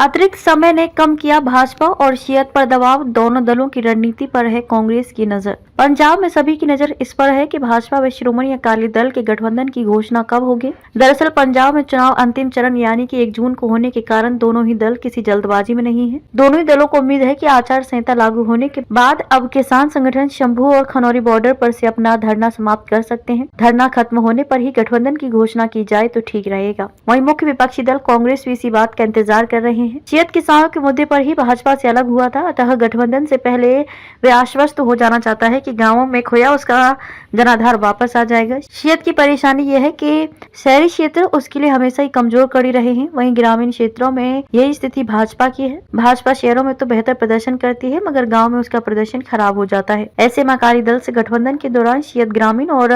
अतिरिक्त समय ने कम किया भाजपा और शियत पर दबाव, दोनों दलों की रणनीति पर है कांग्रेस की नजर। पंजाब में सभी की नजर इस पर है कि भाजपा व श्रोमणी अकाली दल के गठबंधन की घोषणा कब होगी। दरअसल पंजाब में चुनाव अंतिम चरण यानी कि 1 जून को होने के कारण दोनों ही दल किसी जल्दबाजी में नहीं है। दोनों ही दलों को उम्मीद है कि आचार संहिता लागू होने के बाद अब किसान संगठन शंभू और खनौरी बॉर्डर पर से अपना धरना समाप्त कर सकते हैं। धरना खत्म होने पर ही गठबंधन की घोषणा की जाए तो ठीक रहेगा। वहीं मुख्य विपक्षी दल कांग्रेस भी इसी बात का इंतजार कर रहे हैं। शियत किसानों के मुद्दे पर ही भाजपा से अलग हुआ था, अतः गठबंधन से पहले वे आश्वस्त हो जाना चाहता है कि गांवों में खोया उसका जनाधार वापस आ जाएगा। शियत की परेशानी यह है कि शहरी क्षेत्र उसके लिए हमेशा ही कमजोर कड़ी रहे हैं, वहीं ग्रामीण क्षेत्रों में यही स्थिति भाजपा की है। भाजपा शहरों में तो बेहतर प्रदर्शन करती है मगर गाँव में उसका प्रदर्शन खराब हो जाता है। ऐसे में अकाली दल से गठबंधन के दौरान शियत ग्रामीण और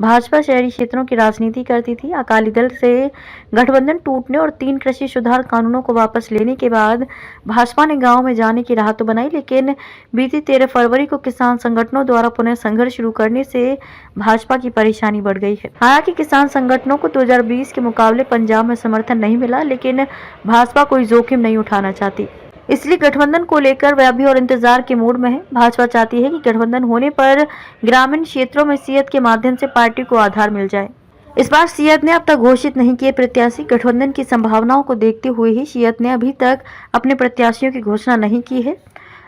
भाजपा शहरी क्षेत्रों की राजनीति करती थी। अकाली दल से गठबंधन टूटने और 3 कृषि सुधार कानूनों को वापस लेने के बाद भाजपा ने गांव में जाने की राह तो बनाई, लेकिन बीती 13 फरवरी को किसान संगठनों द्वारा पुनः संघर्ष शुरू करने से भाजपा की परेशानी बढ़ गई है। हालांकि किसान संगठनों को 2020 के मुकाबले पंजाब में समर्थन नहीं मिला, लेकिन भाजपा कोई जोखिम नहीं उठाना चाहती, इसलिए गठबंधन को लेकर वह अभी और इंतजार के मूड में है। भाजपा चाहती है कि गठबंधन होने पर ग्रामीण क्षेत्रों में शियत के माध्यम से पार्टी को आधार मिल जाए। इस बार शियत ने अब तक घोषित नहीं किए प्रत्याशी। गठबंधन की संभावनाओं को देखते हुए ही शियत ने अभी तक अपने प्रत्याशियों की घोषणा नहीं की है।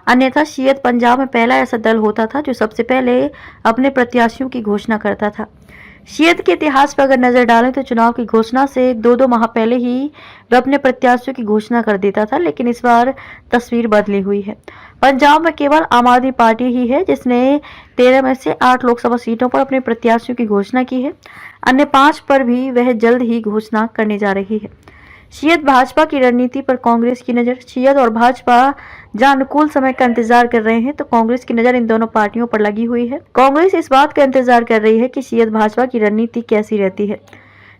अन्यथा शियत पंजाब में पहला ऐसा दल होता था जो सबसे पहले अपने प्रत्याशियों की घोषणा करता था। शियत के इतिहास पर अगर नजर डालें तो चुनाव की घोषणा से 2-2 माह पहले ही वह अपने प्रत्याशियों की घोषणा कर देता था, लेकिन इस बार तस्वीर बदली हुई है। पंजाब में केवल आम आदमी पार्टी ही है जिसने 13 में से 8 लोकसभा सीटों पर अपने प्रत्याशियों की घोषणा की है। अन्य 5 पर भी वह जल्द ही घोषणा करने जा रही है। शियत भाजपा की रणनीति पर कांग्रेस की नजर। शियत और भाजपा जहां अनुकूल समय का इंतजार कर रहे हैं तो कांग्रेस की नजर इन दोनों पार्टियों पर लगी हुई है। कांग्रेस इस बात का इंतजार कर रही है कि शियत भाजपा की रणनीति कैसी रहती है।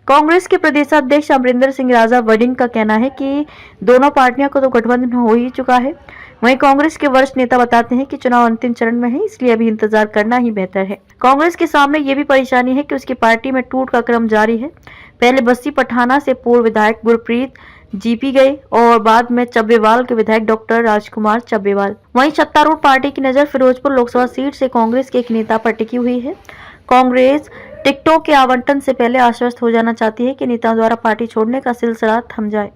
कांग्रेस के प्रदेशाध्यक्ष अमरिंदर सिंह राजा वडिंग का कहना है कि दोनों पार्टियों को तो गठबंधन हो ही चुका है। वहीं कांग्रेस के वरिष्ठ नेता बताते हैं कि चुनाव अंतिम चरण में है, इसलिए अभी इंतजार करना ही बेहतर है। कांग्रेस के सामने ये भी परेशानी है कि उसकी पार्टी में टूट का क्रम जारी है। पहले बस्सी पठाना से पूर्व विधायक गुरप्रीत जीपी गए और बाद में चब्बेवाल के विधायक डॉक्टर राजकुमार चब्बेवाल। वहीं सत्तारूढ़ पार्टी की नजर फिरोजपुर लोकसभा सीट से कांग्रेस के एक नेता पर टिकी हुई है। कांग्रेस टिकटों के आवंटन से पहले आश्वस्त हो जाना चाहती है कि नेताओं द्वारा पार्टी छोड़ने का सिलसिला थम जाए।